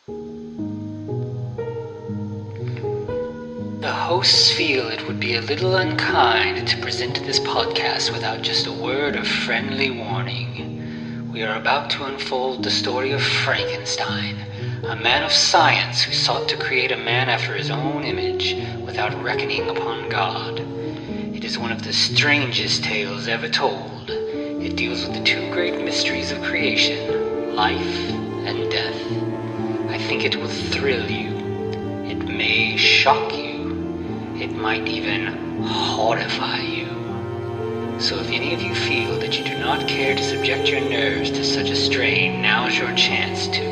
The hosts feel it would be a little unkind to present this podcast without just a word of friendly warning. We are about to unfold the story of Frankenstein, a man of science who sought to create a man after his own image without reckoning upon God. It is one of the strangest tales ever told. It deals with the two great mysteries of creation, life and death. I think it will thrill you. It may shock you. It might even horrify you. So if any of you feel that you do not care to subject your nerves to such a strain, now's your chance to.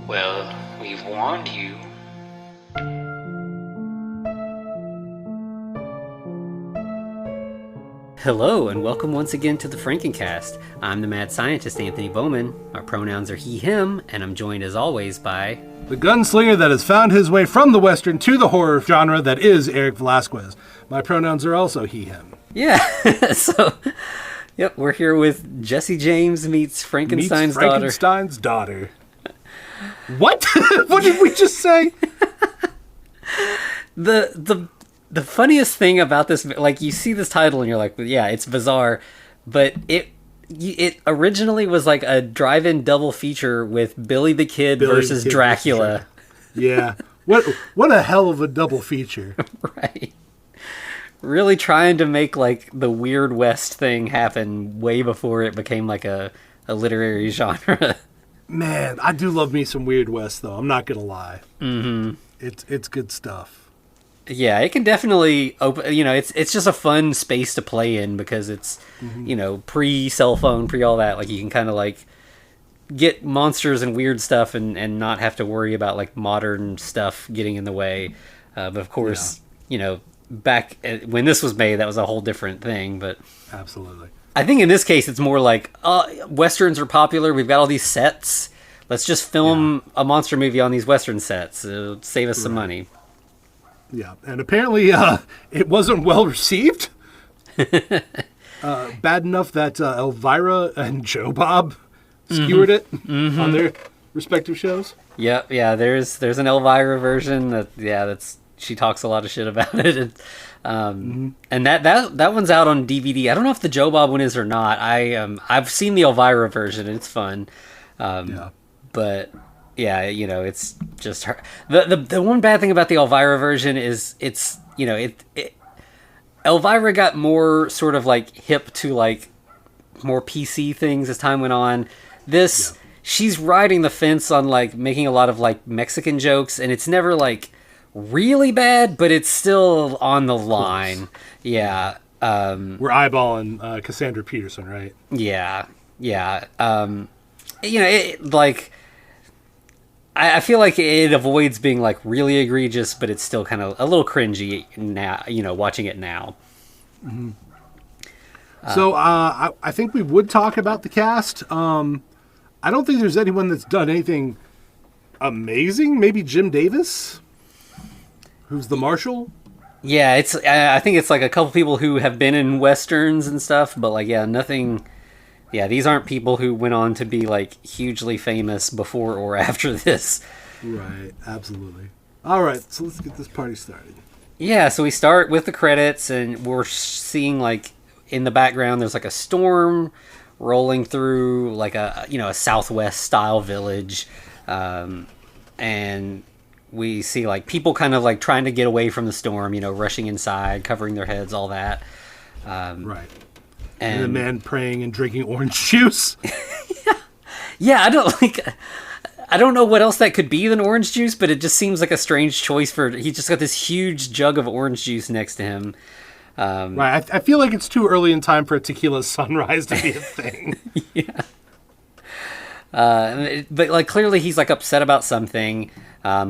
Well, we've warned you. Hello, and welcome once again to the Frankencast. I'm the mad scientist, Anthony Bowman. Our pronouns are he, him, and I'm joined as always by... the gunslinger that has found his way from the Western to the horror genre that is Eric Velasquez. My pronouns are also he, him. Yeah, so... Yep, we're here with Jesse James meets Frankenstein's daughter. Frankenstein's daughter. What? What did we just say? The funniest thing about this, like, you see this title and you're like, yeah, it's bizarre, but it originally was like a drive-in double feature with Billy the Kid versus Dracula. Yeah. What a hell of a double feature. Right. Really trying to make, like, the Weird West thing happen way before it became, like, a literary genre. Man, I do love me some Weird West, though. I'm not going to lie. Mm-hmm. It's good stuff. Yeah, it can definitely open, it's just a fun space to play in because it's, pre-cell phone, pre-all that. Like, you can kind of, like, get monsters and weird stuff and not have to worry about, like, modern stuff getting in the way. But, of course, back when this was made, that was a whole different thing. But absolutely. I think in this case, it's more like, Westerns are popular. We've got all these sets. Let's just film a monster movie on these Western sets. It'll save us some money. Yeah, and apparently it wasn't well received. Bad enough that Elvira and Joe Bob skewered it on their respective shows. Yeah. There's an Elvira version that's she talks a lot of shit about it, and that one's out on DVD. I don't know if the Joe Bob one is or not. I've seen the Elvira version and it's fun, but. Yeah, it's just her. The one bad thing about the Elvira version is Elvira got more sort of like hip to like more PC things as time went on. She's riding the fence on like making a lot of like Mexican jokes, and it's never like really bad, but it's still on the line. Yeah. We're eyeballing Cassandra Peterson, right? Yeah. I feel like it avoids being like really egregious, but it's still kind of a little cringy now, watching it now. Mm-hmm. So I think we would talk about the cast. I don't think there's anyone that's done anything amazing. Maybe Jim Davis, who's the Marshal. Yeah, I think it's like a couple people who have been in Westerns and stuff, but like, nothing. Yeah, these aren't people who went on to be, like, hugely famous before or after this. Right, absolutely. All right, so let's get this party started. Yeah, so we start with the credits, and we're seeing, like, in the background, there's, like, a storm rolling through, like, a Southwest-style village. And we see, like, people kind of, like, trying to get away from the storm, rushing inside, covering their heads, all that. Right. And a man praying and drinking orange juice. Yeah, I don't know what else that could be than orange juice, but it just seems like a strange choice he's just got this huge jug of orange juice next to him. Right, I feel like it's too early in time for a tequila sunrise to be a thing. Yeah. But like clearly he's like upset about something.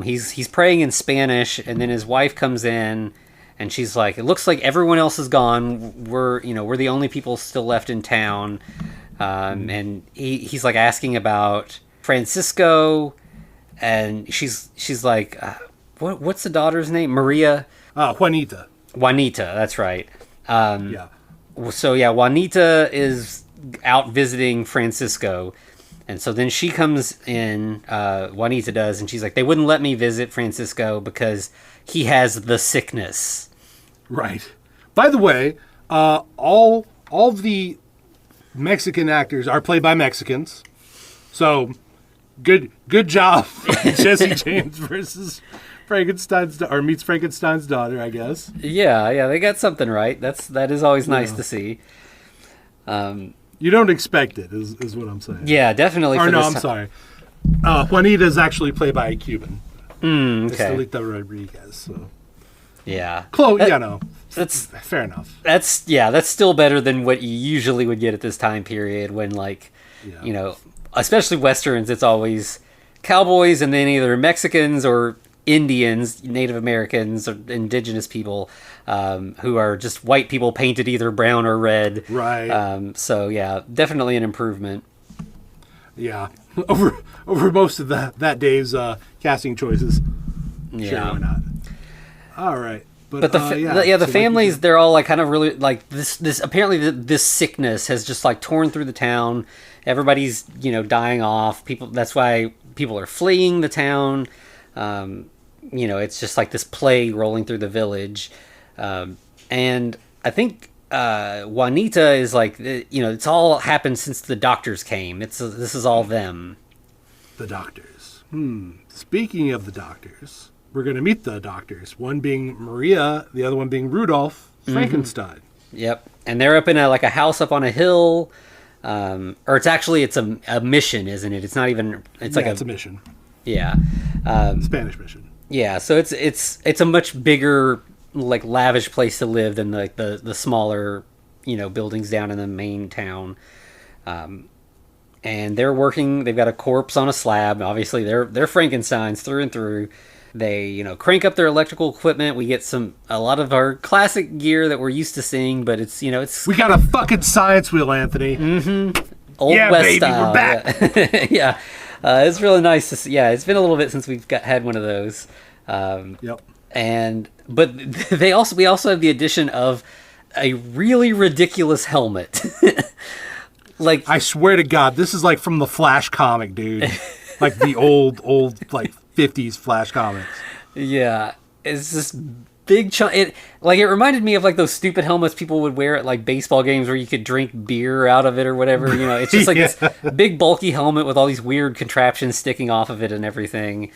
He's praying in Spanish, and then his wife comes in. And she's like, it looks like everyone else is gone. We're the only people still left in town. And he's like asking about Francisco, and she's like, what's the daughter's name? Maria? Juanita. Juanita, that's right. Yeah. So yeah, Juanita is out visiting Francisco, And so then she comes in, Juanita does, and she's like, they wouldn't let me visit Francisco because he has the sickness. Right. By the way, all the Mexican actors are played by Mexicans. So good job, Jesse James versus Frankenstein's or meets Frankenstein's daughter, I guess. Yeah, they got something right. That is always nice to see. You don't expect it, is what I'm saying. Yeah, definitely. Or no, I'm sorry. Juanita is actually played by a Cuban. Okay. Estelita Rodriguez. So. Yeah. That's fair enough. That's still better than what you usually would get at this time period when, like, you know, especially Westerns, it's always cowboys and then either Mexicans or Indians, Native Americans, or indigenous people who are just white people painted either brown or red. Right. So, yeah, definitely an improvement. Yeah. Over most of that day's casting choices. Yeah. Sure, why not? All right. But the families, they're all like kind of really like this apparently this sickness has just like torn through the town. Everybody's, you know, dying off. That's why people are fleeing the town. You know, it's just like this plague rolling through the village. And I think Juanita is like, you know, it's all happened since the doctors came. This is all them. The doctors. Speaking of the doctors, we're going to meet the doctors. One being Maria, the other one being Rudolph Frankenstein. Yep. And they're up in a house up on a hill. Or it's a mission, isn't it? It's not even. It's a mission. Yeah. Spanish mission. Yeah. So it's a much bigger, like, lavish place to live than like the smaller, you know, buildings down in the main town. And they're working. They've got a corpse on a slab. Obviously, they're Frankensteins through and through. They, you know, crank up their electrical equipment. We get a lot of our classic gear that we're used to seeing, but it's, you know, it's... We got a fucking science wheel, Anthony. Old West baby, style. We're back. Yeah. It's really nice to see. Yeah, it's been a little bit since we've had one of those. Yep. But we also have the addition of a really ridiculous helmet. Like, I swear to God, this is like from the Flash comic, dude. Like the old like 50s Flash comics. Yeah, it's this big chunk. It reminded me of like those stupid helmets people would wear at like baseball games where you could drink beer out of it or whatever. You know, it's just like this big bulky helmet with all these weird contraptions sticking off of it and everything.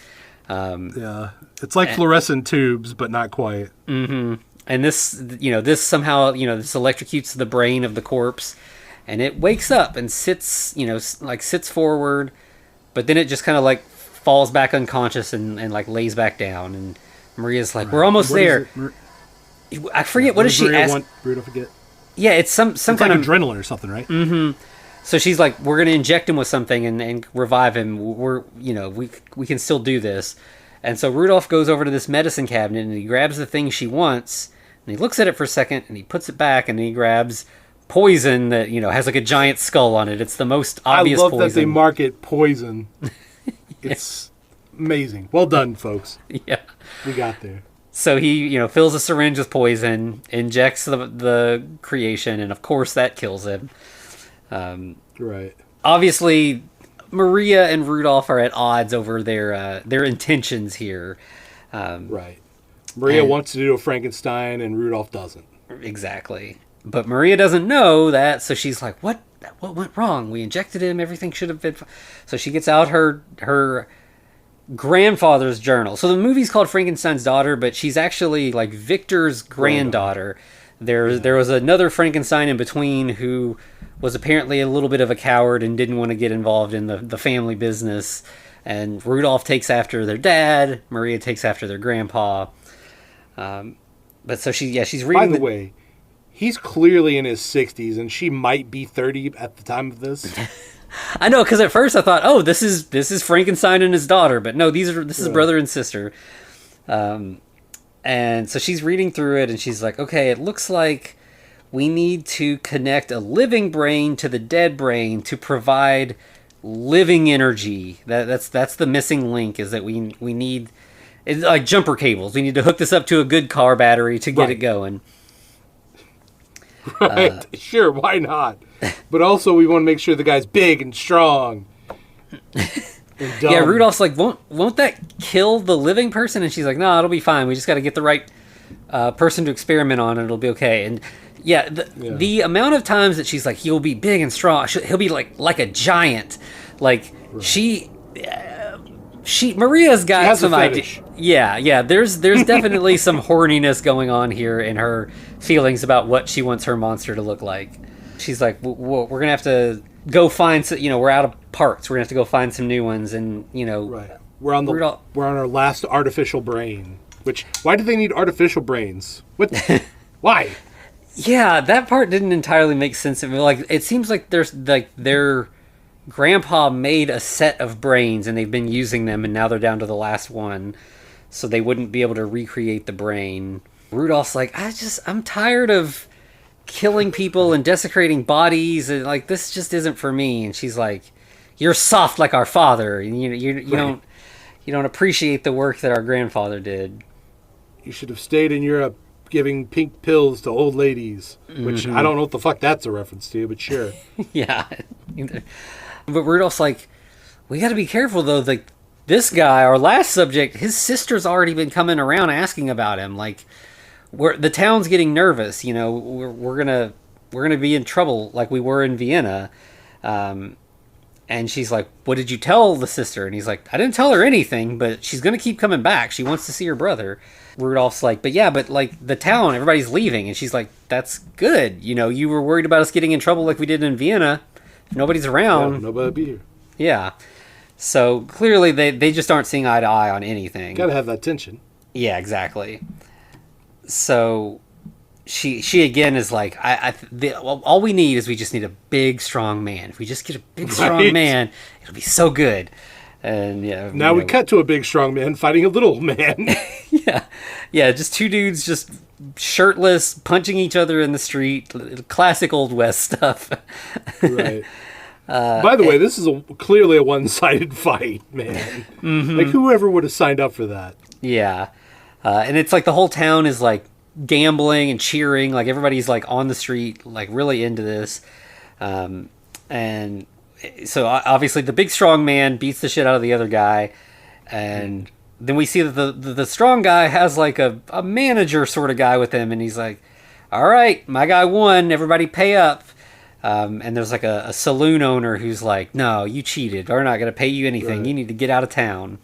Yeah, it's like fluorescent tubes, but not quite. Mm-hmm. And this somehow, you know, this electrocutes the brain of the corpse, and it wakes up and sits forward, but then it just kind of like falls back unconscious and like lays back down, and Maria's like, "We're almost there." I forget, what does she ask? Want Bruto to get? Yeah, it's some kind like of adrenaline or something, right? Mm-hmm. So she's like, "We're gonna inject him with something and revive him. We can still do this." And so Rudolph goes over to this medicine cabinet and he grabs the thing she wants and he looks at it for a second and he puts it back and he grabs poison that, you know, has like a giant skull on it. It's the most obvious poison. I love that they market poison. It's amazing. Well done, folks. Yeah. We got there. So he, you know, fills a syringe with poison, injects the creation, and of course that kills him. Right. Obviously, Maria and Rudolph are at odds over their intentions here. Right. Maria wants to do a Frankenstein, and Rudolph doesn't. Exactly. But Maria doesn't know that, so she's like, "What went wrong? We injected him. Everything should have been." So she gets out her grandfather's journal. So the movie's called Frankenstein's Daughter, but she's actually like Victor's granddaughter. There was another Frankenstein in between who was apparently a little bit of a coward and didn't want to get involved in the family business. And Rudolph takes after their dad. Maria takes after their grandpa. But so she's reading. By the way, he's clearly in his 60s, and she might be 30 at the time of this. I know, because at first I thought, oh, this is Frankenstein and his daughter, but no, this is brother and sister. And so she's reading through it, and she's like, okay, it looks like we need to connect a living brain to the dead brain to provide living energy. That's the missing link, is that we need, it's like jumper cables. We need to hook this up to a good car battery to get it going. Right. Sure, why not? But also we want to make sure the guy's big and strong Yeah, Rudolph's like, won't that kill the living person? And she's like, no, it'll be fine. We just got to get the right person to experiment on, and it'll be okay. And yeah, the amount of times that she's like, he'll be big and strong. He'll be like a giant. Like Maria's got some idea. Yeah. There's definitely some horniness going on here in her feelings about what she wants her monster to look like. She's like, we're gonna have to go find some, we're out of parts. We're gonna have to go find some new ones, and right. We're on our last artificial brain. Which, why do they need artificial brains? What? Why? Yeah, that part didn't entirely make sense to me. Like, it seems like there's like their grandpa made a set of brains, and they've been using them, and now they're down to the last one, so they wouldn't be able to recreate the brain. Rudolph's like, I'm tired of killing people and desecrating bodies, and like, this just isn't for me. And she's like, you're soft like our father, and you don't appreciate the work that our grandfather did. You should have stayed in Europe giving pink pills to old ladies, which I don't know what the fuck that's a reference to, but sure. Yeah. But Rudolph's like, we got to be careful though. Like, this guy, our last subject, his sister's already been coming around asking about him. Like, the town's getting nervous. We're gonna be in trouble like we were in Vienna. And she's like, what did you tell the sister? And he's like, I didn't tell her anything, but she's going to keep coming back. She wants to see her brother. Rudolph's like, but like the town, everybody's leaving. And she's like, that's good. You were worried about us getting in trouble like we did in Vienna. If nobody's around. Yeah, nobody be here. Yeah. So clearly they just aren't seeing eye to eye on anything. Gotta have that tension. Yeah, exactly. So she again is like, all we need is we just need a big, strong man. If we just get a big, strong man, it'll be so good. And yeah. Now we cut to a big, strong man fighting a little man. Yeah, just two dudes just shirtless, punching each other in the street. Classic Old West stuff. Right. By the way, this is clearly a one-sided fight, man. Mm-hmm. Like, whoever would have signed up for that? Yeah. And it's like the whole town is like gambling and cheering. Like, everybody's like on the street, like really into this. And so obviously the big strong man beats the shit out of the other guy. And then we see that the strong guy has like a manager sort of guy with him. And he's like, all right, my guy won. Everybody pay up. And there's like a saloon owner who's like, no, you cheated. We're not going to pay you anything. Right. You need to get out of town.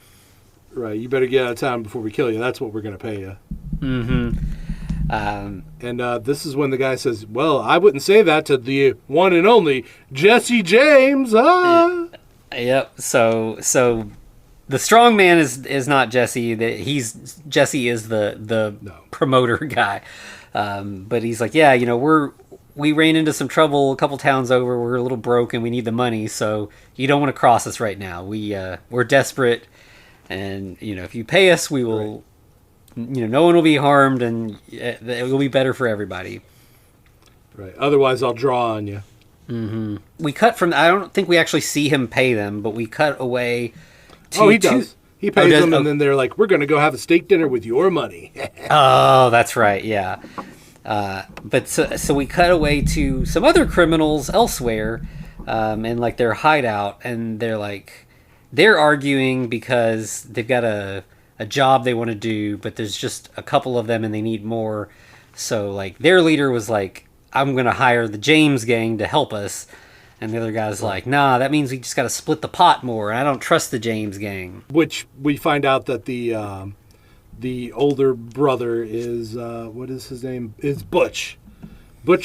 Right. You better get out of town before we kill you. That's what we're going to pay you. Mm-hmm. And this is when the guy says, well, I wouldn't say that to the one and only Jesse James. Yep. So the strong man is not Jesse. Jesse is the promoter guy. But he's like, yeah, we ran into some trouble a couple towns over. We're a little broke and we need the money. So you don't want to cross us right now. We're desperate. And, if you pay us, we will... Right. No one will be harmed, and it will be better for everybody. Right. Otherwise, I'll draw on you. Mm-hmm. We cut from... I don't think we actually see him pay them, but we cut away to... Oh, he does. He pays them, and then they're like, we're going to go have a steak dinner with your money. Oh, that's right, yeah. But so we cut away to some other criminals elsewhere, in like their hideout, and they're arguing because they've got a job they want to do, but there's just a couple of them and they need more. So like their leader was like, I'm going to hire the James gang to help us. And the other guy's like, nah, that means we just got to split the pot more. And I don't trust the James gang. Which we find out that the older brother is, what is his name? Is Butch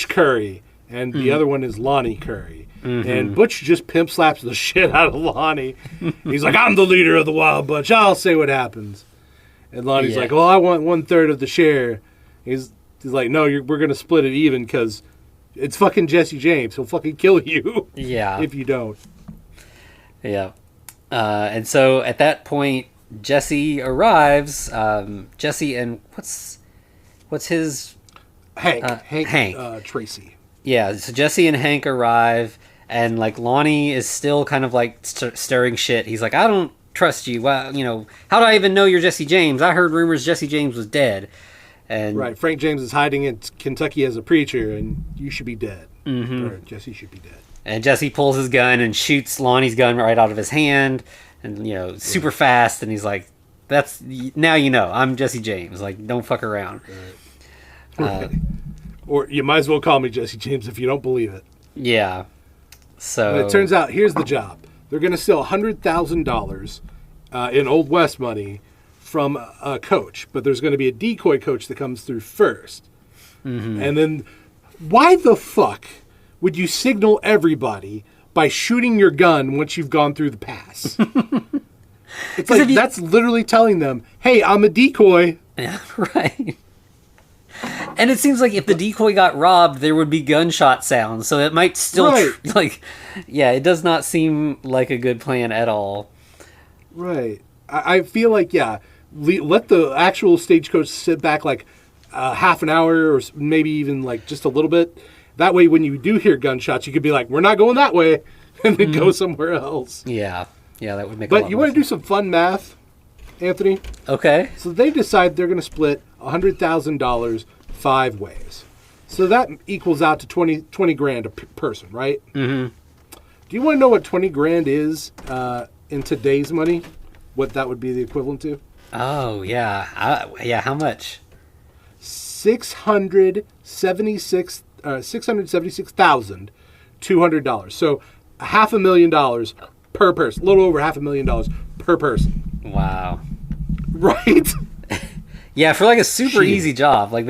Curry. And the other one is Lonnie Curry. Mm-hmm. And Butch just pimp slaps the shit out of Lonnie. He's like, I'm the leader of the Wild Bunch. I'll say what happens. And Lonnie's like, well, I want 1/3 of the share. He's like, no, we're going to split it even because it's fucking Jesse James. He'll fucking kill you if you don't. Yeah. And so at that point, Jesse arrives. Jesse and what's his... Hank. Tracy. Yeah, so Jesse and Hank arrive, and like Lonnie is still kind of like stirring shit. He's like, I don't trust you. Well, how do I even know you're Jesse James? I heard rumors Jesse James was dead. And right, Frank James is hiding in Kentucky as a preacher, and you should be dead. Mm-hmm. Or Jesse should be dead. And Jesse pulls his gun and shoots Lonnie's gun right out of his hand, and super fast. And he's like, "That's now I'm Jesse James. Like, don't fuck around." Right. Or you might as well call me Jesse James if you don't believe it. Yeah. So and it turns out here's the job: they're going to steal $100,000 in Old West money from a coach, but there's going to be a decoy coach that comes through first. Mm-hmm. And then, why the fuck would you signal everybody by shooting your gun once you've gone through the pass? It's like that's literally telling them, "Hey, I'm a decoy." Yeah, right. And it seems like if the decoy got robbed, there would be gunshot sounds, so it might still it does not seem like a good plan at all. Right. I feel like let the actual stagecoach sit back like half an hour or maybe even like just a little bit. That way, when you do hear gunshots, you could be like, "We're not going that way," and then go somewhere else. Yeah, that would make. But you want to do some fun math, Anthony? Okay. So they decide they're going to split $100,000 5 ways. So that equals out to 20 grand a person, right? Mm-hmm. Do you want to know what 20 grand is in today's money? What that would be the equivalent to? Oh yeah, How much? $676,200. So $500,000 per person. A little over $500,000 per person. Wow. Right? Yeah, for like a super easy job. Like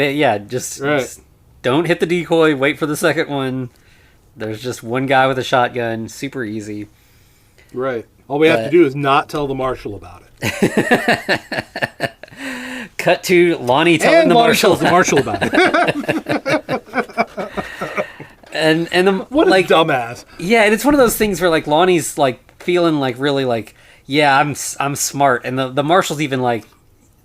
just don't hit the decoy, wait for the second one. There's just one guy with a shotgun, super easy. Right. All we have to do is not tell the marshal about it. Cut to Lonnie telling the marshal about it. and what a dumbass. Yeah, and it's one of those things where like Lonnie's like feeling like really like, yeah, I'm smart, and the marshal's even like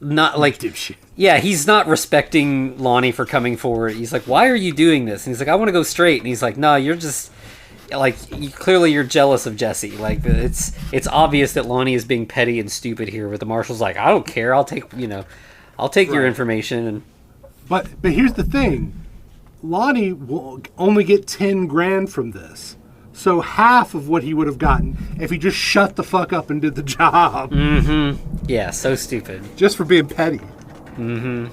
not like dipshit. Yeah, he's not respecting Lonnie for coming forward. He's like, "Why are you doing this?" And he's like, "I want to go straight." And he's like, "No, you're just like clearly you're jealous of Jesse. Like it's obvious that Lonnie is being petty and stupid here." But the marshal's like, "I don't care. I'll take your information." And but here's the thing, Lonnie will only get 10 grand from this. So half of what he would have gotten if he just shut the fuck up and did the job. Mm-hmm. Yeah, so stupid. Just for being petty. Mm-hmm.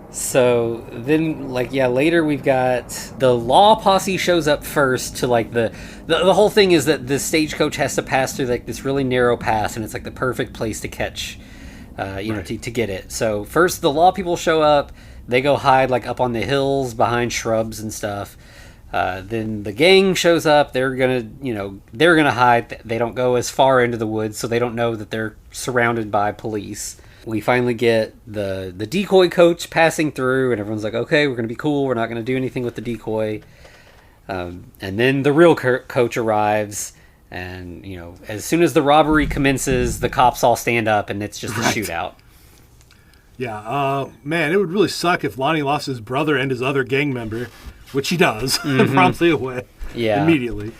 So then, later we've got the law posse shows up first to the whole thing is that the stagecoach has to pass through this really narrow pass, and it's the perfect place to catch, to get it. So first the law people show up. They go hide up on the hills behind shrubs and stuff. Then the gang shows up. They're gonna hide. They don't go as far into the woods, so they don't know that they're surrounded by police. We finally get the decoy coach passing through, and everyone's like, "Okay, we're gonna be cool. We're not gonna do anything with the decoy." And then the real coach arrives, and as soon as the robbery commences, the cops all stand up, and it's just a shootout. Yeah, man, it would really suck if Lonnie lost his brother and his other gang member. Which he does, promptly away, immediately.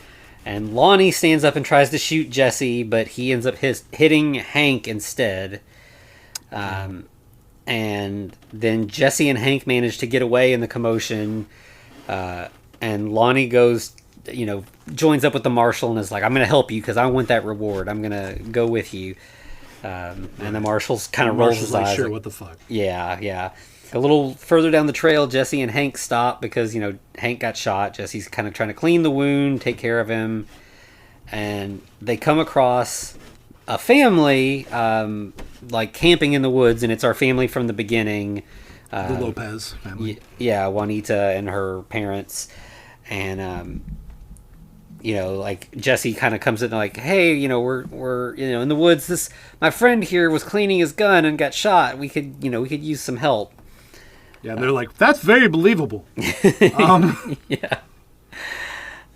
And Lonnie stands up and tries to shoot Jesse, but he ends up hitting Hank instead. And then Jesse and Hank manage to get away in the commotion. And Lonnie goes, joins up with the marshal and is like, "I'm going to help you because I want that reward. I'm going to go with you." And the marshal's kind of rolls his eyes. Sure, what the fuck? Yeah. A little further down the trail, Jesse and Hank stop because, Hank got shot. Jesse's kind of trying to clean the wound, take care of him. And they come across a family, camping in the woods, and it's our family from the beginning. The Lopez family. Yeah, Juanita and her parents. And, Jesse kind of comes in like, "Hey, we're in the woods. My friend here was cleaning his gun and got shot. We could use some help." Yeah, they're like, "That's very believable."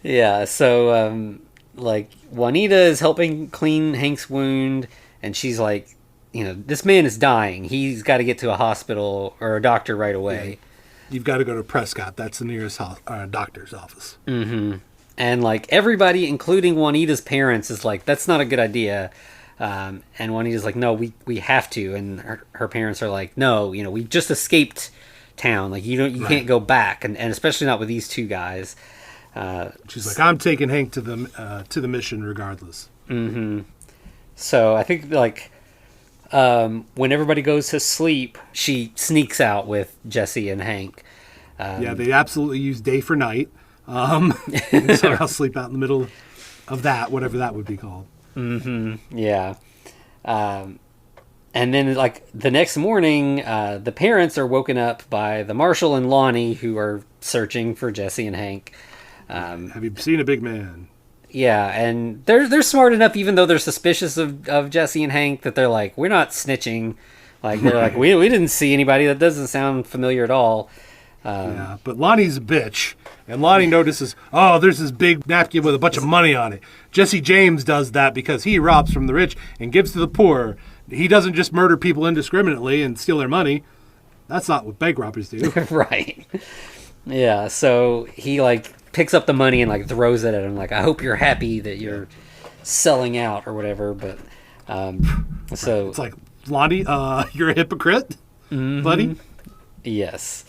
Yeah. So, Juanita is helping clean Hank's wound, and she's like, "This man is dying. He's got to get to a hospital or a doctor right away." Yeah. You've got to go to Prescott. That's the nearest doctor's office. Mm-hmm. And everybody, including Juanita's parents, is like, "That's not a good idea." And Juanita's like, "No, we have to." And her parents are like, "No, we just escaped town. You can't go back, and especially not with these two guys." She's like, I'm taking Hank to the mission regardless. So I think like when everybody goes to sleep, she sneaks out with Jesse and Hank. Yeah, they absolutely use day for night. And somehow sleep out in the middle of that, whatever that would be called. Yeah. And then, like, the next morning, the parents are woken up by the Marshal and Lonnie, who are searching for Jesse and Hank. Have you seen a big man? Yeah, and they're smart enough, even though they're suspicious of Jesse and Hank, that they're like, we're not snitching. Like, they're like, we didn't see anybody. That doesn't sound familiar at all. Yeah, but Lonnie's a bitch. And Lonnie notices, oh, there's this big napkin with a bunch of money on it. Jesse James does that because he robs from the rich and gives to the poor. He doesn't just murder people indiscriminately and steal their money. That's not what bank robbers do. Right. Yeah, so he, like, picks up the money and, like, throws it at him. Like, I hope you're happy that you're selling out or whatever. But, so... It's like, Lonnie, you're a hypocrite, buddy? Yes.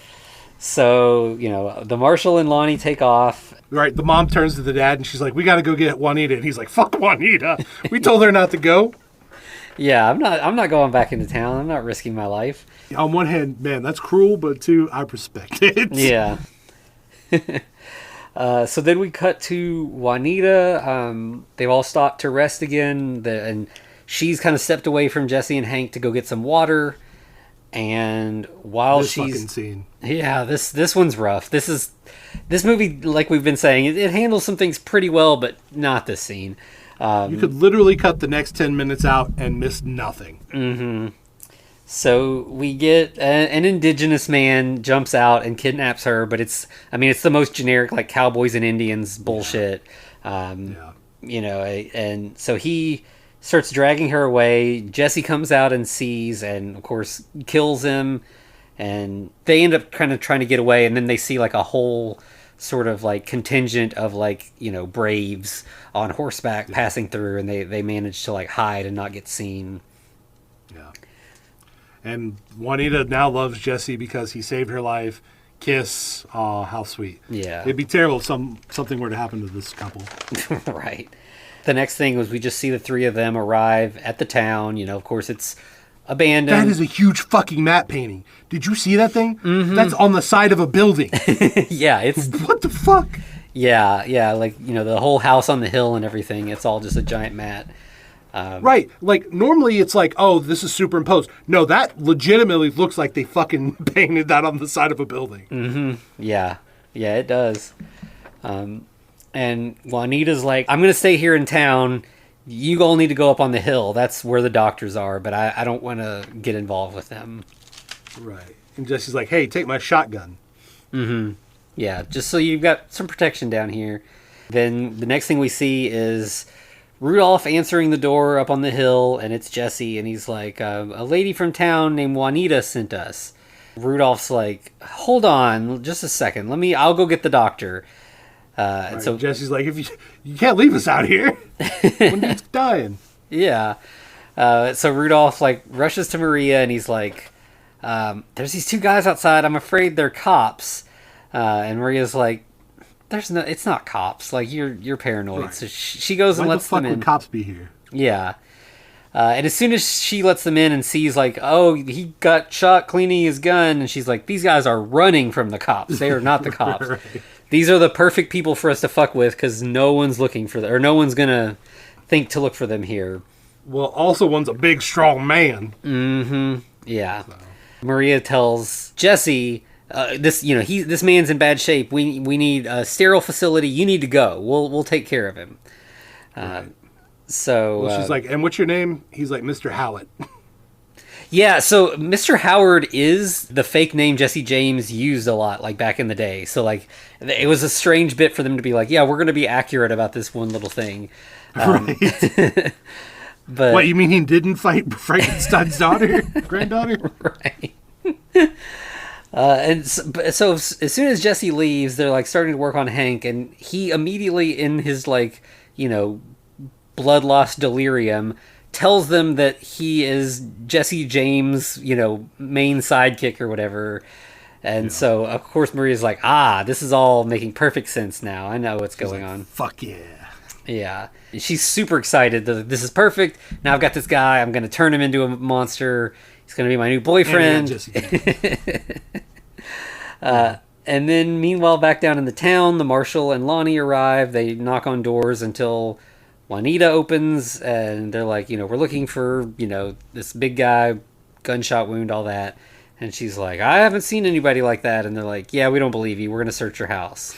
So, you know, the Marshal and Lonnie take off. Right, the mom turns to the dad and she's like, we got to go get Juanita. And he's like, fuck Juanita. We told her not to go. Yeah, I'm not going back into town. I'm not risking my life. On one hand, man, that's cruel, but two, I respect it. Yeah. So then we cut to Juanita. They've all stopped to rest again. And she's kind of stepped away from Jesse and Hank to go get some water. And while this fucking scene. Yeah, this one's rough. This movie, like we've been saying, it handles some things pretty well, but not this scene. You could literally cut the next 10 minutes out and miss nothing. So we get an indigenous man jumps out and kidnaps her, but it's the most generic, like, cowboys and Indians bullshit. You know, and so he starts dragging her away. Jesse comes out and sees, and of course kills him, and they end up kind of trying to get away, and then they see like a whole sort of like contingent of, like, you know, braves on horseback passing through, and they manage to like hide and not get seen. Yeah. And Juanita now loves Jesse because he saved her life. Kiss. Aw, how sweet. Yeah. It'd be terrible if something were to happen to this couple. Right. The next thing was we just see the three of them arrive at the town. You know, of course, it's abandoned. That is a huge fucking matte painting. Did you see that thing? That's on the side of a building. Yeah, it's... What the fuck? Yeah, like, you know, the whole house on the hill and everything. It's all just a giant mat. Right. Like, normally it's like, oh, this is superimposed. No, that legitimately looks like they fucking painted that on the side of a building. Yeah, it does. And Juanita's like, I'm going to stay here in town. You all need to go up on the hill. That's where the doctors are, but I don't want to get involved with them. Right. And Jesse's like, hey, take my shotgun. Yeah, just so you've got some protection down here. Then the next thing we see is Rudolph answering the door up on the hill, and it's Jesse, and he's like, a lady from town named Juanita sent us. Rudolph's like, hold on just a second. I'll go get the doctor. Right, so Jesse's like, if you can't leave us out here. When it's dying. Yeah. So Rudolph like rushes to Maria and he's like, there's these two guys outside. I'm afraid they're cops. And Maria's like, it's not cops. Like, you're paranoid. Right. So she goes and lets them in. Why the fuck would cops be here? Yeah. And as soon as she lets them in and sees like, oh, he got shot cleaning his gun, and she's like, these guys are running from the cops. They are not the cops. Right. These are the perfect people for us to fuck with because no one's looking for them, or no one's gonna think to look for them here. Well, also one's a big, strong man. Yeah. So. Maria tells Jesse, this man's in bad shape. We need a sterile facility. You need to go. We'll take care of him. Right. So she's like, and what's your name? He's like, Mr. Howlett. Yeah, so Mr. Howard is the fake name Jesse James used a lot, like, back in the day. So, like, it was a strange bit for them to be like, yeah, we're going to be accurate about this one little thing. Right. But what, you mean he didn't fight Frankenstein's granddaughter? Right. And so as soon as Jesse leaves, they're, like, starting to work on Hank, and he immediately, in his, like, you know, blood loss delirium, tells them that he is Jesse James, you know, main sidekick or whatever. And so, of course, Maria's like, this is all making perfect sense now. I know what's going on. Fuck yeah. Yeah. And she's super excited that this is perfect. Now I've got this guy. I'm going to turn him into a monster. He's going to be my new boyfriend. And then, meanwhile, back down in the town, the marshal and Lonnie arrive. They knock on doors until Juanita opens, and they're like, we're looking for, this big guy, gunshot wound, all that. And she's like, I haven't seen anybody like that. And they're like, yeah, we don't believe you. We're going to search your house.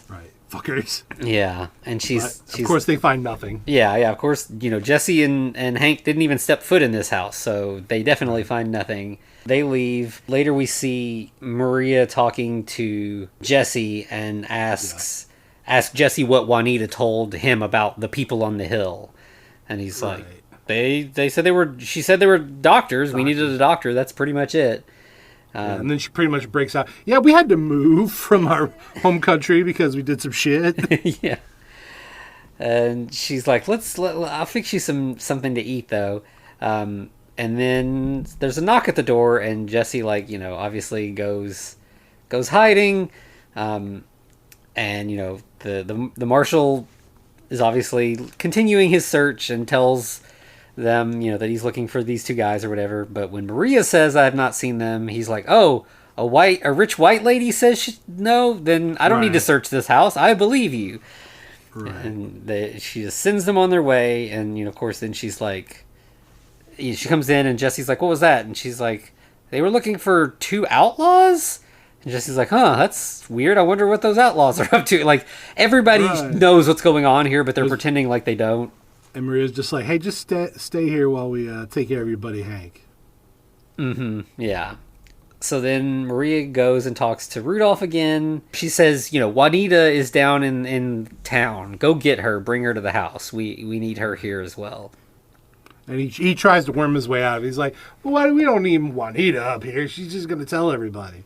Right. Fuckers. Yeah. And she's of course, they find nothing. Yeah. Of course, Jesse and Hank didn't even step foot in this house. So they definitely find nothing. They leave. Later, we see Maria talking to Jesse and asks Jesse what Juanita told him about the people on the hill. And he's like, They said she said they were doctors. We needed a doctor. That's pretty much it. And then she pretty much breaks out. Yeah, we had to move from our home country because we did some shit. Yeah. And she's like, I'll fix you something to eat though. And then there's a knock at the door, and Jesse obviously goes hiding. And the marshal is obviously continuing his search and tells them, that he's looking for these two guys or whatever. But when Maria says, I have not seen them, he's like, oh, a rich white lady says no, then I don't need to search this house. I believe you. Right. And she just sends them on their way. And, of course, then she's like, she comes in and Jesse's like, what was that? And she's like, they were looking for two outlaws? And Jesse's like, that's weird. I wonder what those outlaws are up to. Like, everybody knows what's going on here, but they're pretending like they don't. And Maria's just like, hey, just stay here while we take care of your buddy Hank. Mm-hmm. Yeah. So then Maria goes and talks to Rudolph again. She says, Juanita is down in town. Go get her. Bring her to the house. We need her here as well. And he tries to worm his way out. He's like, well, we don't need Juanita up here. She's just going to tell everybody.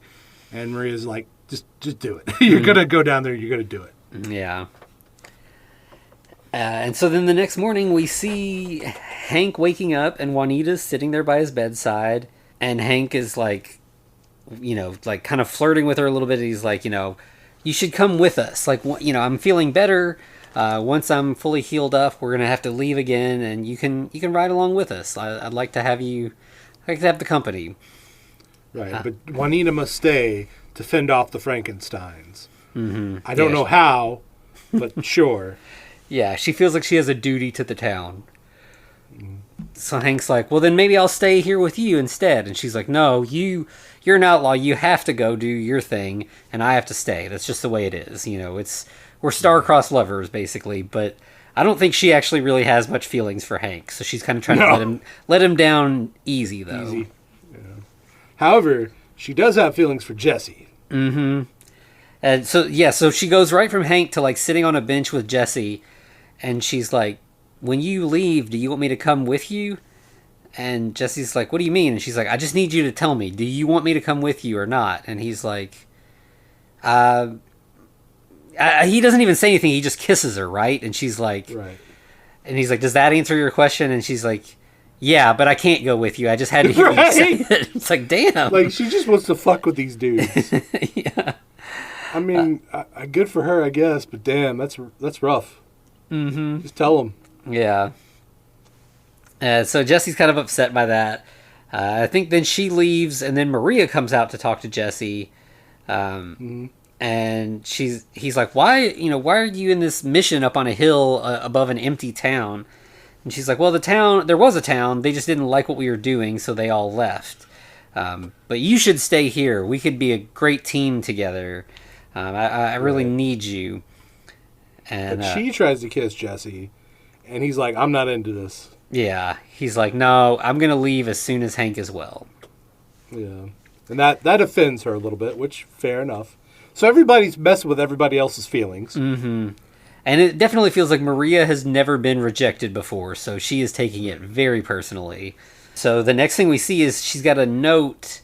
And Maria's like, just do it. You're going to go down there. You're going to do it. Yeah. And so then the next morning we see Hank waking up and Juanita's sitting there by his bedside. And Hank is like, kind of flirting with her a little bit. He's like, you should come with us. Like, I'm feeling better. Once I'm fully healed up, we're going to have to leave again. And you can ride along with us. I'd like to have you, I'd like to have the company. Right, but Juanita must stay to fend off the Frankensteins. Mm-hmm. I don't know how, but sure. Yeah, she feels like she has a duty to the town. So Hank's like, well, then maybe I'll stay here with you instead. And she's like, no, you're an outlaw. You have to go do your thing, and I have to stay. That's just the way it is. We're star-crossed lovers, basically. But I don't think she actually really has much feelings for Hank. So she's kind of trying to let him down easy, though. Easy. Yeah. However, she does have feelings for Jesse. Mm-hmm. And so she goes right from Hank to sitting on a bench with Jesse, and she's like, when you leave, do you want me to come with you? And Jesse's like, what do you mean? And she's like, I just need you to tell me, do you want me to come with you or not? And he's like, he doesn't even say anything. He just kisses her, right? And she's like, right. And he's like, does that answer your question? And she's like, yeah, but I can't go with you. I just had to hear you say it. It's like, damn. Like, she just wants to fuck with these dudes. Yeah. I mean, good for her, I guess, but damn, that's rough. Mm-hmm. Just tell them. Yeah. So Jesse's kind of upset by that. I think then she leaves, and then Maria comes out to talk to Jesse. And he's like, why are you in this mission up on a hill above an empty town? And she's like, well, there was a town. They just didn't like what we were doing, so they all left. But you should stay here. We could be a great team together. I really need you. And but she tries to kiss Jesse, and he's like, I'm not into this. Yeah, he's like, no, I'm going to leave as soon as Hank is well. Yeah, and that offends her a little bit, which, fair enough. So everybody's messing with everybody else's feelings. Mm-hmm. And it definitely feels like Maria has never been rejected before, so she is taking it very personally. So the next thing we see is she's got a note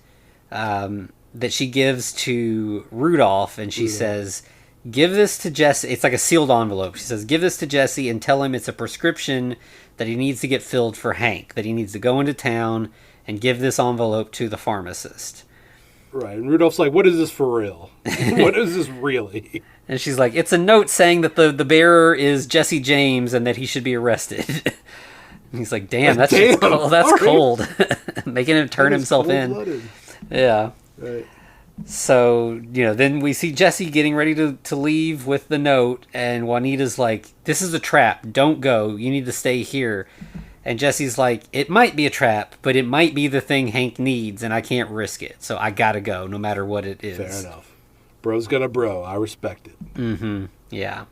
that she gives to Rudolph, and she says, give this to Jesse. It's like a sealed envelope. She says, give this to Jesse and tell him it's a prescription that he needs to get filled for Hank, that he needs to go into town and give this envelope to the pharmacist. Right. And Rudolph's like, what is this for real? What is this really? And she's like, it's a note saying that the bearer is Jesse James and that he should be arrested. And he's like, damn, that's just cold. That's cold. Making him turn himself in. Yeah. Right. So, then we see Jesse getting ready to leave with the note, and Juanita's like, this is a trap. Don't go. You need to stay here. And Jesse's like, it might be a trap, but it might be the thing Hank needs, and I can't risk it. So I gotta go, no matter what it is. Fair enough. Bro's gonna bro. I respect it. Mm-hmm. Yeah.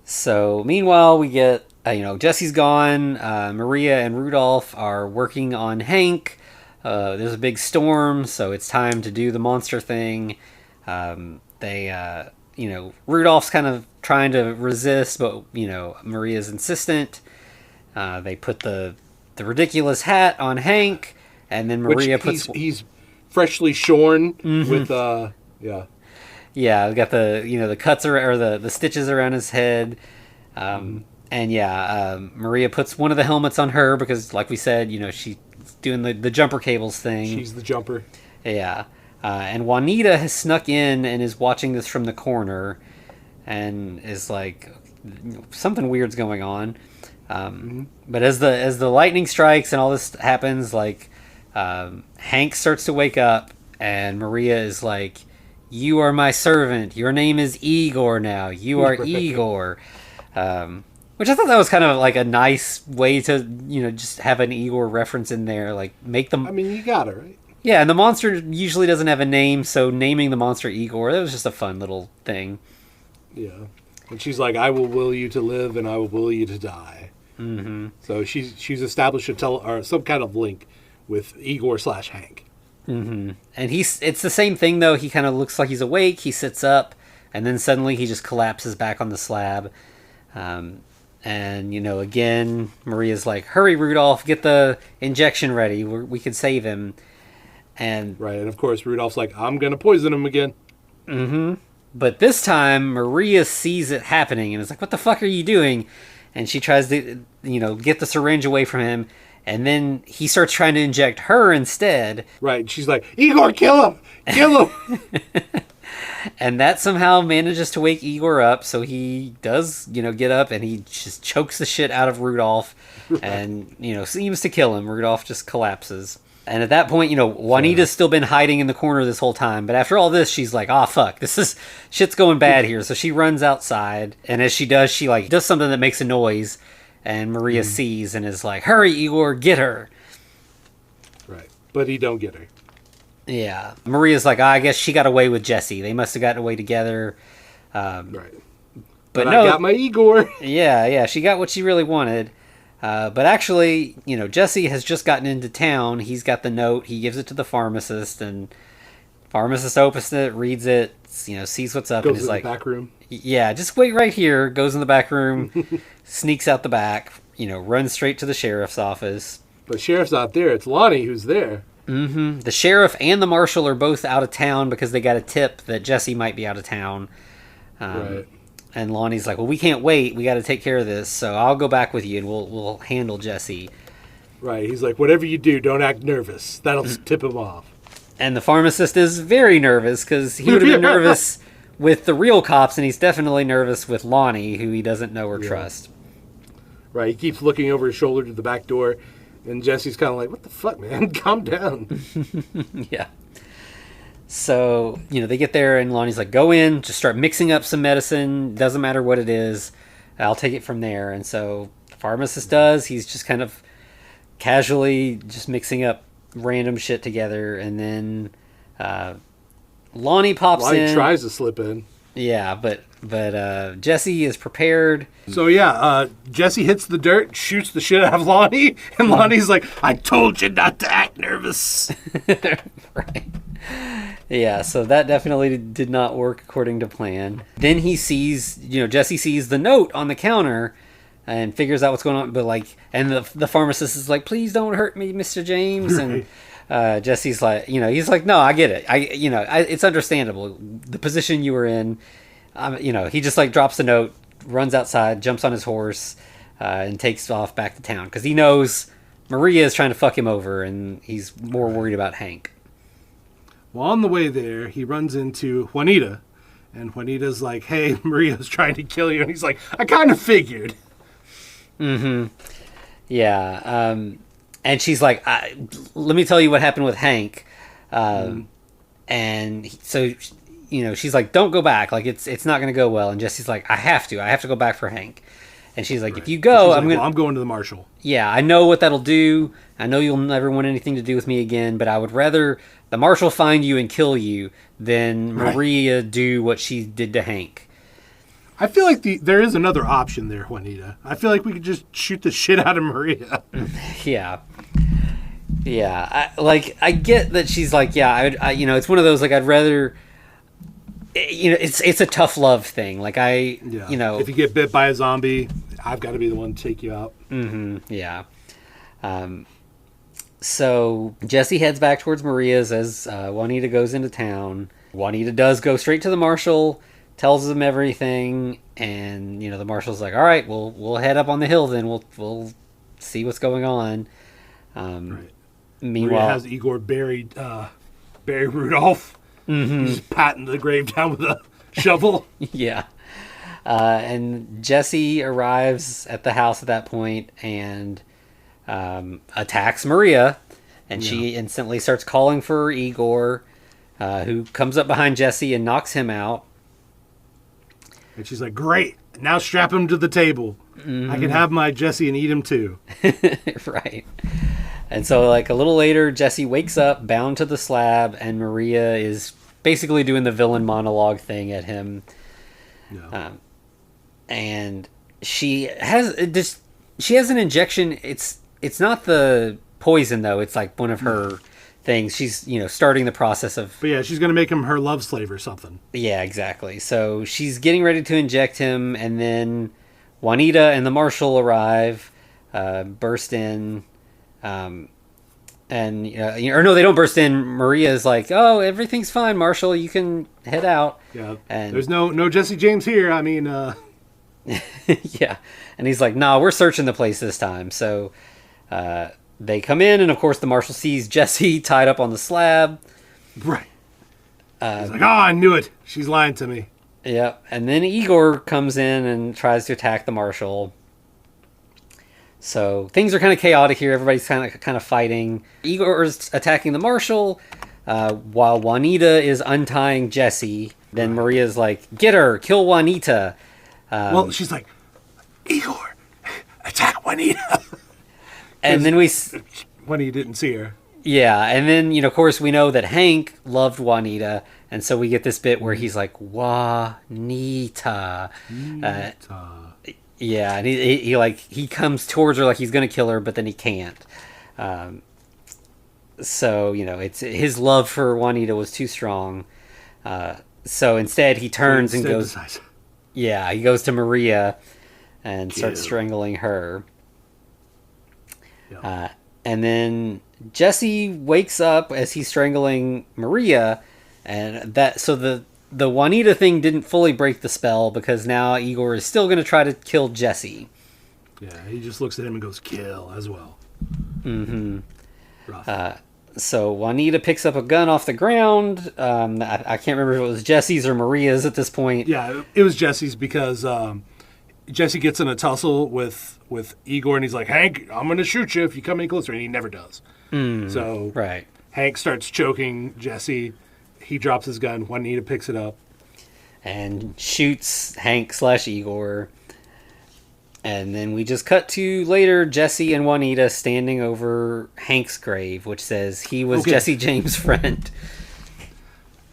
So, meanwhile, we get, Jesse's gone. Maria and Rudolph are working on Hank. There's a big storm, so it's time to do the monster thing. Rudolph's kind of trying to resist, but, Maria's insistent. They put the ridiculous hat on Hank, and then Maria puts... He's freshly shorn with, yeah. Yeah, we got the cuts or the stitches around his head. Maria puts one of the helmets on her because, like we said, she's doing the jumper cables thing. She's the jumper. Yeah. And Juanita has snuck in and is watching this from the corner and is like, something weird's going on. But as the lightning strikes and all this happens, like, Hank starts to wake up and Maria is like, you are my servant. Your name is Igor now. You are Igor. Which I thought that was kind of like a nice way to, just have an Igor reference in there. Like, make them... I mean, you got it, right? Yeah, and the monster usually doesn't have a name, so naming the monster Igor, that was just a fun little thing. Yeah. And she's like, I will will you to live and I will will you to die. Mm-hmm. So she's established some kind of link with Igor/Hank. Mm-hmm. And it's the same thing, though. He kind of looks like he's awake. He sits up, and then suddenly he just collapses back on the slab. Again, Maria's like, hurry, Rudolph, get the injection ready. We can save him. And right, and of course, Rudolph's like, I'm going to poison him again. Mm-hmm. But this time, Maria sees it happening and is like, what the fuck are you doing? And she tries to, get the syringe away from him. And then he starts trying to inject her instead. Right. She's like, Igor, kill him! Kill him! And that somehow manages to wake Igor up. So he does, get up and he just chokes the shit out of Rudolph. Right. And, seems to kill him. Rudolph just collapses. And at that point, Juanita's still been hiding in the corner this whole time. But after all this, she's like, fuck, shit's going bad here. So she runs outside. And as she does, she does something that makes a noise. And Maria sees and is like, hurry, Igor, get her. Right. But he don't get her. Yeah. Maria's like, I guess she got away with Jesse. They must have gotten away together. Right. But no, I got my Igor. Yeah. She got what she really wanted. But actually, Jesse has just gotten into town. He's got the note. He gives it to the pharmacist. And pharmacist opens it, reads it, sees what's up. Goes and is like, the back room. Yeah, just wait right here. Goes in the back room, sneaks out the back, runs straight to the sheriff's office. But the sheriff's not there. It's Lonnie who's there. Mm-hmm. The sheriff and the marshal are both out of town because they got a tip that Jesse might be out of town. Right. And Lonnie's like, well, we can't wait. We got to take care of this. So I'll go back with you and we'll handle Jesse. Right. He's like, whatever you do, don't act nervous. That'll tip him off. And the pharmacist is very nervous because he would have been nervous with the real cops, and he's definitely nervous with Lonnie, who he doesn't know or trust. Right, he keeps looking over his shoulder to the back door, and Jesse's kind of like, what the fuck, man? Calm down. Yeah. So, they get there, and Lonnie's like, go in, just start mixing up some medicine, doesn't matter what it is, I'll take it from there. And so the pharmacist does, he's just kind of casually just mixing up random shit together, and then Lonnie pops in. Lonnie tries to slip in. Yeah, but Jesse is prepared. So Jesse hits the dirt, shoots the shit out of Lonnie, and Lonnie's like, I told you not to act nervous. Right. Yeah, so that definitely did not work according to plan. Then he sees, Jesse sees the note on the counter and figures out what's going on, but and the pharmacist is like, please don't hurt me, Mr. James. Right. And Jesse's like, he's like, no, I get it. It's understandable. The position you were in, he just drops the note, runs outside, jumps on his horse, and takes off back to town. Because he knows Maria is trying to fuck him over, and he's more worried about Hank. Well, on the way there, he runs into Juanita. And Juanita's like, hey, Maria's trying to kill you. And he's like, I kind of figured. Mm-hmm. Yeah. And she's like, let me tell you what happened with Hank. And so, she's like, don't go back. Like, it's not going to go well. And Jesse's like, I have to go back for Hank. And she's like, if you go, I'm going to the marshal. Yeah, I know what that'll do. I know you'll never want anything to do with me again, but I would rather the marshal find you and kill you than Maria do what she did to Hank. I feel like there is another option there, Juanita. I feel like we could just shoot the shit out of Maria. Yeah. Yeah. I get that she's like, yeah, it's one of those, like, I'd rather... it's a tough love thing. Like, if you get bit by a zombie, I've got to be the one to take you out. Mm-hmm. Yeah. So Jesse heads back towards Maria's as Juanita goes into town. Juanita does go straight to the marshal, tells him everything, and the marshal's like, "All right, we'll head up on the hill then. We'll see what's going on." Right. Meanwhile, Maria has Igor bury Rudolph. Mm-hmm. He's patting the grave down with a shovel. Yeah. And Jesse arrives at the house at that point and attacks Maria, and she instantly starts calling for Igor, who comes up behind Jesse and knocks him out. And she's like, great, now strap him to the table. I can have my Jesse and eat him too. Right. And so, like, a little later, Jesse wakes up, bound to the slab, and Maria is basically doing the villain monologue thing at him. Yeah. And she has an injection. It's not the poison, though. It's like one of her things. She's, starting the process of... But yeah, she's going to make him her love slave or something. Yeah, exactly. So she's getting ready to inject him, and then Juanita and the marshal arrive, burst in... or no, they don't burst in. Maria's like, "Oh, everything's fine, Marshall. You can head out." Yeah, and there's no Jesse James here. I mean, yeah, and he's like, "Nah, we're searching the place this time." So they come in, and of course, the marshal sees Jesse tied up on the slab. Right. He's like, "Oh, I knew it. She's lying to me." Yeah, and then Igor comes in and tries to attack the marshal. So things are kind of chaotic here. Everybody's kind of fighting. Igor is attacking the marshal, while Juanita is untying Jesse. Then Maria's like, "Get her, kill Juanita." Well, she's like, "Igor, attack Juanita." And then Juanita didn't see her. Yeah, and then of course we know that Hank loved Juanita, and so we get this bit where he's like, "Juanita." Yeah, and he comes towards her like he's gonna kill her, but then he can't. So it's his love for Juanita was too strong. So instead he turns and goes. Yeah, he goes to Maria and starts strangling her. Yeah. And then Jesse wakes up as he's strangling Maria, and the Juanita thing didn't fully break the spell because now Igor is still going to try to kill Jesse. Yeah, he just looks at him and goes, "Kill" as well. Mm-hmm. Rough. So Juanita picks up a gun off the ground. I can't remember if it was Jesse's or Maria's at this point. Yeah, it was Jesse's because Jesse gets in a tussle with Igor, and he's like, "Hank, I'm going to shoot you if you come any closer," and he never does. So right. Hank starts choking Jesse. He drops his gun. Juanita picks it up and shoots Hank/Igor. And then we just cut to later Jesse and Juanita standing over Hank's grave, which says he was Jesse James' friend.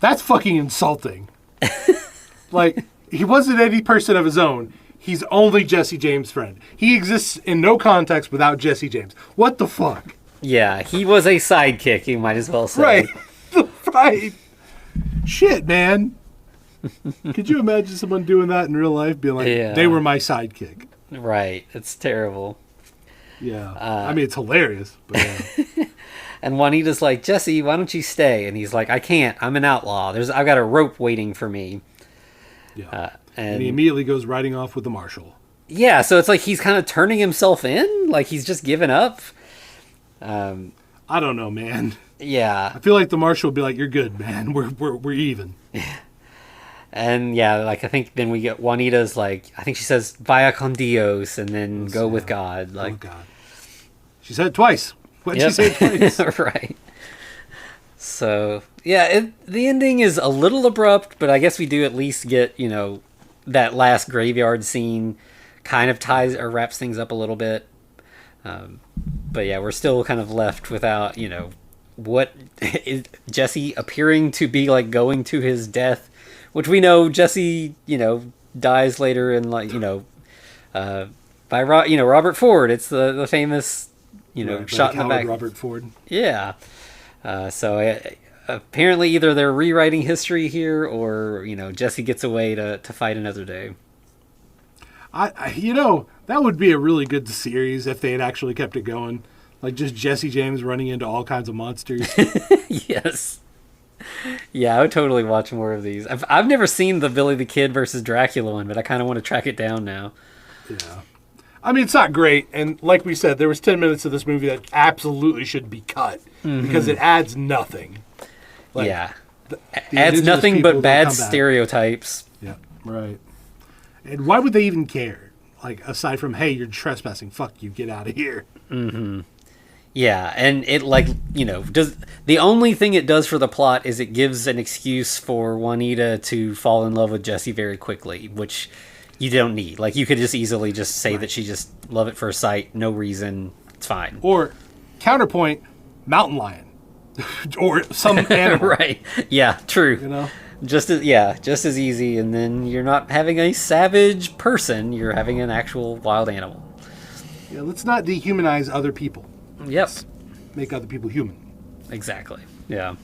That's fucking insulting. Like, he wasn't any person of his own. He's only Jesse James' friend. He exists in no context without Jesse James. What the fuck? Yeah, he was a sidekick, you might as well say. Right. Right. Shit, man. Could you imagine someone doing that in real life? Being like, they were my sidekick. Right. It's terrible. Yeah. I mean, it's hilarious. But yeah. And Juanita's like, "Jesse, why don't you stay?" And he's like, "I can't. I'm an outlaw. I've got a rope waiting for me." Yeah. And he immediately goes riding off with the marshal. Yeah, so it's like he's kind of turning himself in. Like he's just given up. I don't know, man. Yeah. I feel like the marshal would be like, "You're good, man. We're even." And yeah, like I think then we get Juanita's like, I think she says "Vaya con Dios" and then "Go with God." Like, oh God. She said it twice. What did she say it twice? Right. So yeah, the ending is a little abrupt, but I guess we do at least get, you know, that last graveyard scene kind of ties or wraps things up a little bit. But yeah, we're still kind of left without, you know, what is Jesse appearing to be like going to his death, which we know Jesse, you know, dies later in, like, you know, by Robert Ford. It's the famous, you know, right, shot in the back. Robert Ford. Yeah. So apparently either they're rewriting history here, or, you know, Jesse gets away to fight another day. I you know, that would be a really good series if they had actually kept it going. Like just Jesse James running into all kinds of monsters. Yes. Yeah, I would totally watch more of these. I've never seen the Billy the Kid versus Dracula one, but I kind of want to track it down now. Yeah. I mean, it's not great. And like we said, there was 10 minutes of this movie that absolutely should be cut because it adds nothing. Like, yeah. The adds nothing but bad stereotypes. Yeah, right. And why would they even care? Like, aside from, hey, you're trespassing, fuck you, get out of here. Mm-hmm. Yeah, and it, like, you know, the only thing it does for the plot is it gives an excuse for Juanita to fall in love with Jesse very quickly, which you don't need. Like, you could just easily just say that she just love at first sight, no reason, it's fine. Or, counterpoint, mountain lion. Or some animal. Right, yeah, true. You know? Just as easy, and then you're not having a savage person, you're having an actual wild animal. Yeah, let's not dehumanize other people. Yep. Let's make other people human. Exactly. Yeah.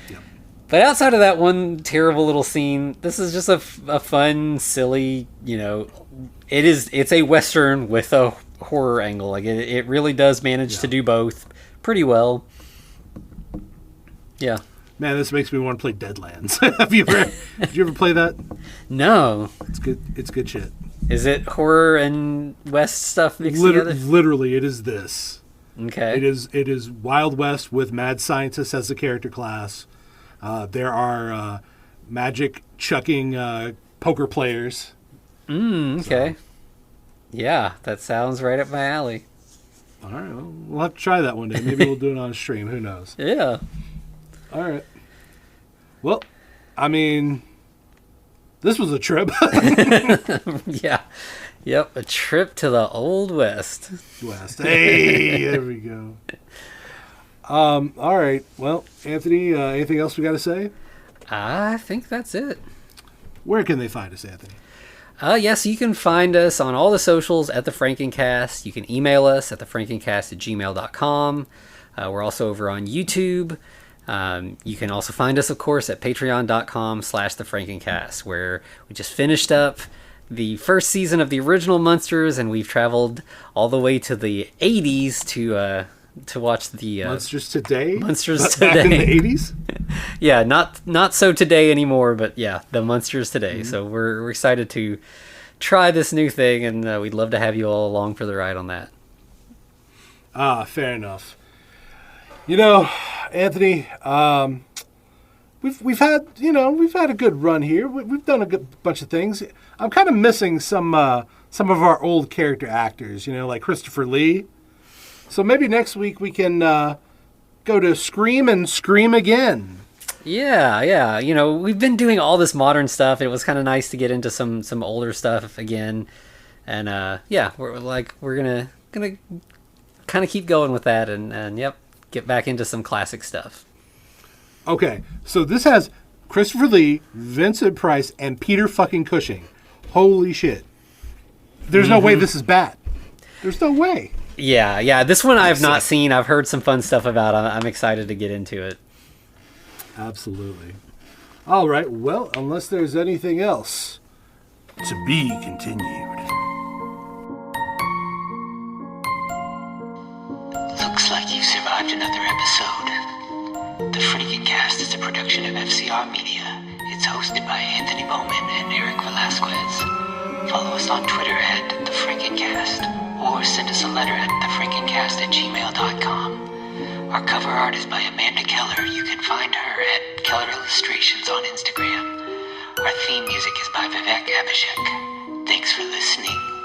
Yep. But outside of that one terrible little scene, this is just a fun, silly, you know, it's a Western with a horror angle. Like, it really does manage to do both pretty well. Yeah. Man, this makes me want to play Deadlands. Did you ever play that? No. It's good. It's good shit. Is it horror and West stuff mixed together? Literally, it is this. Okay. It is Wild West with mad scientists as the character class. There are magic chucking poker players. Okay. So. Yeah, that sounds right up my alley. All right, well, we'll have to try that one day. Maybe we'll do it on a stream. Who knows? Yeah. All right. Well, I mean, this was a trip. Yeah. Yep, a trip to the Old West. Hey, there we go. All right. Well, Anthony, anything else we got to say? I think that's it. Where can they find us, Anthony? Yes, you can find us on all the socials at The Frankencast. You can email us at thefrankencast@gmail.com. We're also over on YouTube. You can also find us, of course, at patreon.com/thefrankencast, where we just finished up the first season of the original Monsters, and we've traveled all the way to the 80s to watch the Monsters Today. Monsters Today. Back in the 80s. Yeah, not so today anymore, but yeah, the Monsters Today. Mm-hmm. So we're excited to try this new thing, and we'd love to have you all along for the ride on that. Fair enough. You know, Anthony, we've had a good run here. We've done a good bunch of things. I'm kind of missing some of our old character actors, you know, like Christopher Lee. So maybe next week we can go to Scream and Scream Again. Yeah. You know, we've been doing all this modern stuff. It was kind of nice to get into some older stuff again. And we're gonna kind of keep going with that and yep, get back into some classic stuff. Okay, so this has Christopher Lee, Vincent Price, and Peter fucking Cushing. Holy shit. There's no way this is bad. There's no way. Yeah. This one I've not seen. I've heard some fun stuff about. I'm excited to get into it. Absolutely. All right. Well, unless there's anything else, to be continued. Looks like you survived another episode. The Frankencast is a production of FCR Media. It's hosted by Anthony Bowman and Eric Velasquez. Follow us on Twitter at The Frankencast, or send us a letter at thefrankencast@gmail.com. Our cover art is by Amanda Keller. You can find her at Keller Illustrations on Instagram. Our theme music is by Vivek Abhishek. Thanks for listening.